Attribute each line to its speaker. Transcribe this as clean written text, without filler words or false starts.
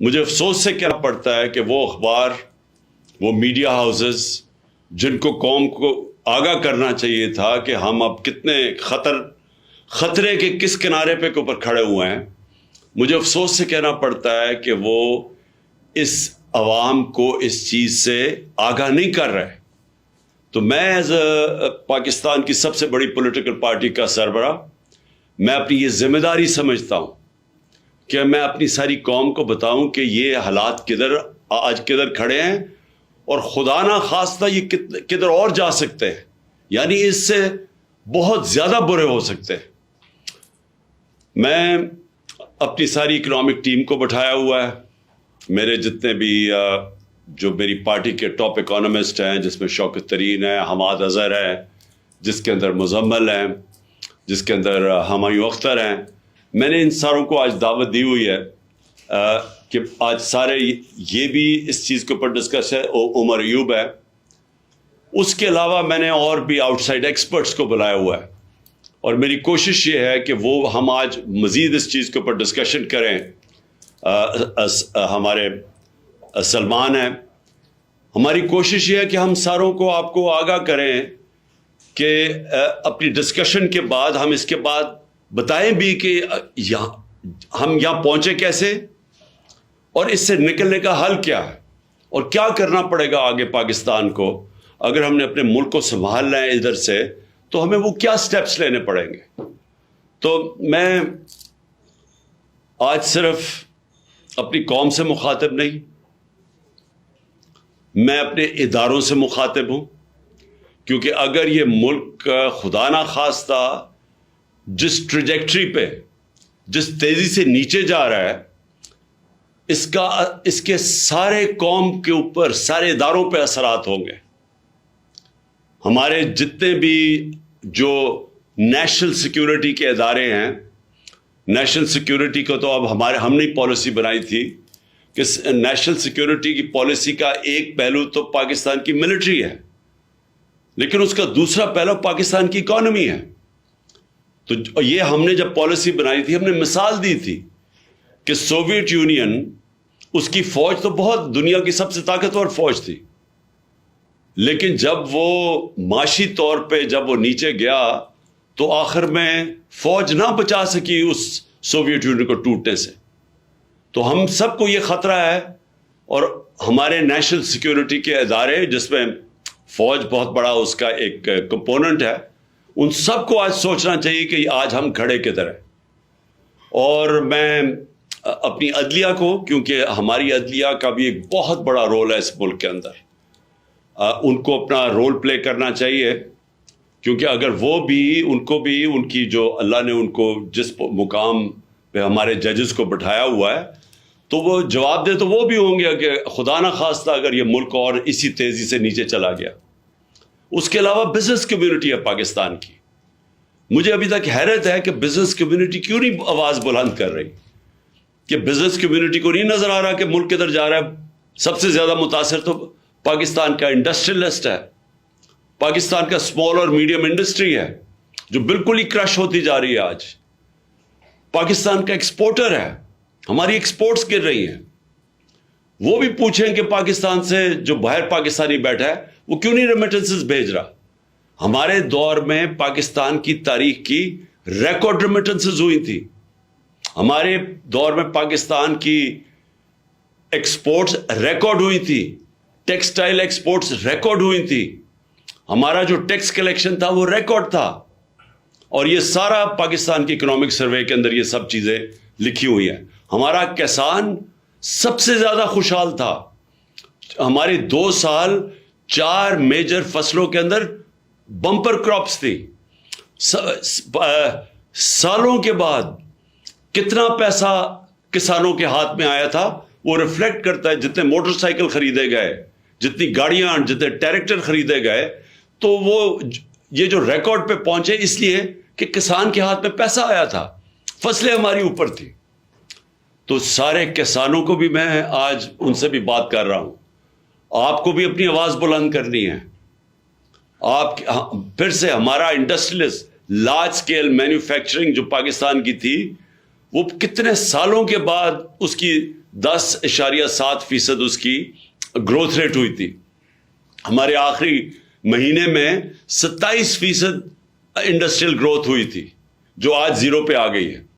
Speaker 1: مجھے افسوس سے کہنا پڑتا ہے کہ وہ اخبار، وہ میڈیا ہاؤسز جن کو قوم کو آگاہ کرنا چاہیے تھا کہ ہم اب کتنے خطرے کے کس کنارے پہ اوپر کھڑے ہوئے ہیں، مجھے افسوس سے کہنا پڑتا ہے کہ وہ اس عوام کو اس چیز سے آگاہ نہیں کر رہے۔ تو میں ایز اے پاکستان کی سب سے بڑی پولیٹیکل پارٹی کا سربراہ، میں اپنی یہ ذمہ داری سمجھتا ہوں کہ میں اپنی ساری قوم کو بتاؤں کہ یہ حالات آج کدھر کھڑے ہیں اور خدا نہ خواستہ یہ کدھر اور جا سکتے ہیں، یعنی اس سے بہت زیادہ برے ہو سکتے ہیں۔ میں اپنی ساری اکنامک ٹیم کو بٹھایا ہوا ہے، میرے جتنے بھی جو میری پارٹی کے ٹاپ اکانومسٹ ہیں، جس میں شوکت ترین ہے، حماد اظہر ہے، جس کے اندر مزمل ہیں، جس کے اندر ہمایوں اختر ہیں، میں نے ان ساروں کو آج دعوت دی ہوئی ہے کہ آج سارے یہ بھی اس چیز کے اوپر ڈسکس ہے۔ عمر ایوب ہے، اس کے علاوہ میں نے اور بھی آؤٹ سائڈ ایکسپرٹس کو بلایا ہوا ہے، اور میری کوشش یہ ہے کہ وہ ہم آج مزید اس چیز کے اوپر ڈسکشن کریں۔ ہمارے سلمان ہیں، ہماری کوشش یہ ہے کہ ہم ساروں کو آپ کو آگاہ کریں کہ اپنی ڈسکشن کے بعد ہم اس کے بعد بتائیں بھی کہ ہم یہاں پہنچے کیسے اور اس سے نکلنے کا حل کیا ہے، اور کیا کرنا پڑے گا آگے پاکستان کو۔ اگر ہم نے اپنے ملک کو سنبھالنا ہے ادھر سے تو ہمیں وہ کیا سٹیپس لینے پڑیں گے۔ تو میں آج صرف اپنی قوم سے مخاطب نہیں، میں اپنے اداروں سے مخاطب ہوں، کیونکہ اگر یہ ملک خدا نہ خواستہ جس ٹریجیکٹری پہ، جس تیزی سے نیچے جا رہا ہے، اس کے سارے قوم کے اوپر، سارے اداروں پہ اثرات ہوں گے۔ ہمارے جتنے بھی جو نیشنل سیکیورٹی کے ادارے ہیں، نیشنل سیکیورٹی کو تو اب ہم نے پالیسی بنائی تھی کہ نیشنل سیکیورٹی کی پالیسی کا ایک پہلو تو پاکستان کی ملٹری ہے، لیکن اس کا دوسرا پہلو پاکستان کی اکانومی ہے۔ تو یہ ہم نے جب پالیسی بنائی تھی، ہم نے مثال دی تھی کہ سوویت یونین، اس کی فوج تو بہت دنیا کی سب سے طاقتور فوج تھی، لیکن جب وہ معاشی طور پہ جب وہ نیچے گیا تو آخر میں فوج نہ بچا سکی اس سوویت یونین کو ٹوٹنے سے۔ تو ہم سب کو یہ خطرہ ہے، اور ہمارے نیشنل سیکیورٹی کے ادارے جس میں فوج بہت بڑا اس کا ایک کمپوننٹ ہے، ان سب کو آج سوچنا چاہیے کہ آج ہم کھڑے کدھر ہیں۔ اور میں اپنی عدلیہ کو، کیونکہ ہماری عدلیہ کا بھی ایک بہت بڑا رول ہے اس ملک کے اندر، ان کو اپنا رول پلے کرنا چاہیے، کیونکہ اگر وہ بھی، ان کو بھی ان کی جو اللہ نے ان کو جس مقام پہ ہمارے ججز کو بٹھایا ہوا ہے، تو وہ جواب دے تو وہ بھی ہوں گے کہ خدا نہ خواستہ اگر یہ ملک اور اسی تیزی سے نیچے چلا گیا۔ اس کے علاوہ بزنس کمیونٹی ہے پاکستان کی، مجھے ابھی تک حیرت ہے کہ بزنس کمیونٹی کیوں نہیں آواز بلند کر رہی، کہ بزنس کمیونٹی کو نہیں نظر آ رہا کہ ملک کدھر جا رہا ہے۔ سب سے زیادہ متاثر تو پاکستان کا انڈسٹریلسٹ ہے، پاکستان کا اسمال اور میڈیم انڈسٹری ہے جو بالکل ہی کرش ہوتی جا رہی ہے۔ آج پاکستان کا ایکسپورٹر ہے، ہماری ایکسپورٹس گر رہی ہیں۔ وہ بھی پوچھیں کہ پاکستان سے جو باہر پاکستانی بیٹھا ہے وہ کیوں نہیں ریمیٹنسز بھیج رہا۔ ہمارے دور میں پاکستان کی تاریخ کی ریکارڈ ریمیٹنسز ہوئی تھی، ہمارے دور میں پاکستان کی ایکسپورٹس ریکارڈ ہوئی تھی، ٹیکسٹائل ایکسپورٹس ریکارڈ ہوئی تھی، ہمارا جو ٹیکس کلیکشن تھا وہ ریکارڈ تھا، اور یہ سارا پاکستان کی اکنامک سروے کے اندر یہ سب چیزیں لکھی ہوئی ہیں۔ ہمارا کسان سب سے زیادہ خوشحال تھا، ہمارے 2 سال 4 میجر فصلوں کے اندر بمپر کراپس تھی۔ سالوں کے بعد کتنا پیسہ کسانوں کے ہاتھ میں آیا تھا وہ ریفلیکٹ کرتا ہے، جتنے موٹر سائیکل خریدے گئے، جتنی گاڑیاں، جتنے ٹریکٹر خریدے گئے، تو وہ یہ جو ریکارڈ پہ پہنچے اس لیے کہ کسان کے ہاتھ میں پیسہ آیا تھا، فصلیں ہماری اوپر تھی۔ تو سارے کسانوں کو بھی میں آج ان سے بھی بات کر رہا ہوں، آپ کو بھی اپنی آواز بلند کرنی ہے۔ آپ پھر سے ہمارا انڈسٹریلسٹ لارج سکیل مینوفیکچرنگ جو پاکستان کی تھی وہ کتنے سالوں کے بعد اس کی 10.7% اس کی گروتھ ریٹ ہوئی تھی. ہمارے آخری مہینے میں 27% انڈسٹریل گروتھ ہوئی تھی جو آج 0 پہ آ گئی ہے.